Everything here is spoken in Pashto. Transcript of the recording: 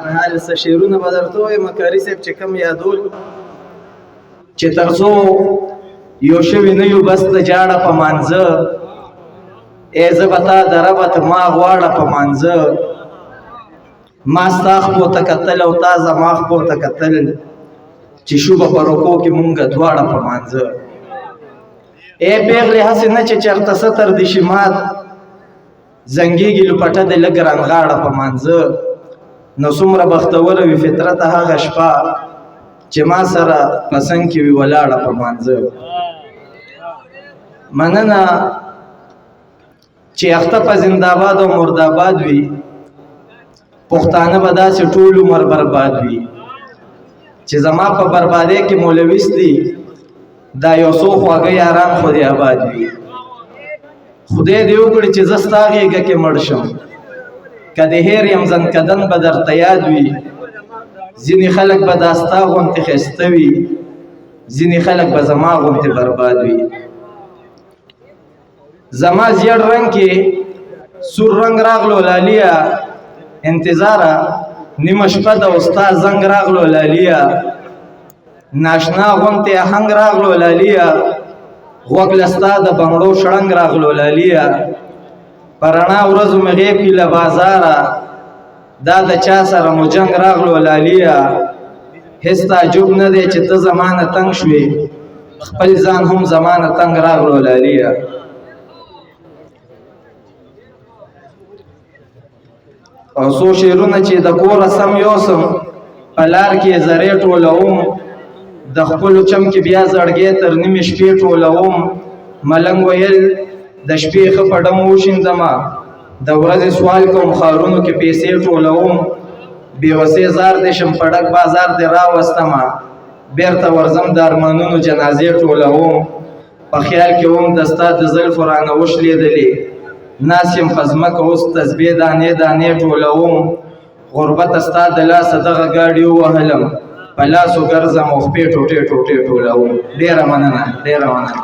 حال څه شعرونه به درته ووایم کاري صاحب چې کوم یادول چې تر څو یو شوي نه یو بس د جاړه په مانځه ای زه به تا د ربه ته ما غواړه په مانځه ما ستا خپو ته کتل او تا زما خپو ته کتل چې شوبه په رکو کې مونږه دواړه په مانځه ای پیغلې هسې نه چې چېرته ستر دې شي مات زنګېږي لوپټه دې لږ رنغاړه په مانځه نو څومره بختوره وي فطرت هغه شپه چې ما سره په څنګ کې وي ولاړه په مانځه مننه چې اخته په زنده‌باد او مرداباد وي پښتانه به داسې ټول عمر برباد وي چې زما په بربادۍ کې مولویست دي دا یو څو خواږه یاران خو دې آباد وي خدای دې وکړي چې زه ستا غېږه کې مړ شم که د هیر یم زنکدن به درته یاد وي ځینې خلک به دا ستا غوندې ښایسته وي ځینې خلک به زما غوندې برباد وي زما زیړ رنګ کې سور رنګ راغلو لالیا انتظاره نیمه شپه د استاد زنګ راغلو لالیا ناشنا غوندې آهنګ راغلو لالیا غوږ له ستا د بنګړو شړنګ راغلو لالیا په رڼا ورځو مې غیب کې له بازاره دا د چا سره مو جنګ راغلو لالیا هېڅ تعجب نه دی چې ته زمانه تنګ شوې خپل ځان هم زمانه تنګ راغلو لالیا او څو شعرونه چې د کوره سم یوسم په لار کې زرې ټولوم د خپلو چم کې بیا زړګې تر نیمې شپې ټولوم ملنګ ویل د شپې ښه په ډم وشیندمه د ورځې سوال کوم ښارونو کې پیسې ټولوم بېوسې زار دې شم په ډک بازار دې راوستمه بېرته ورځم د ارمانونو جنازې ټولوم په خیال کې وم د ستا د زلفو رانه وشلېدلې ناست یم په ځمکه اوس تسبې دانې دانې ټولوم غربته ستا د لاسه دغه ګاډي ووهلم په لاسو ګرځم او خپې ټوټې ټوټې ټولوم ډېره مننه ډېره مننه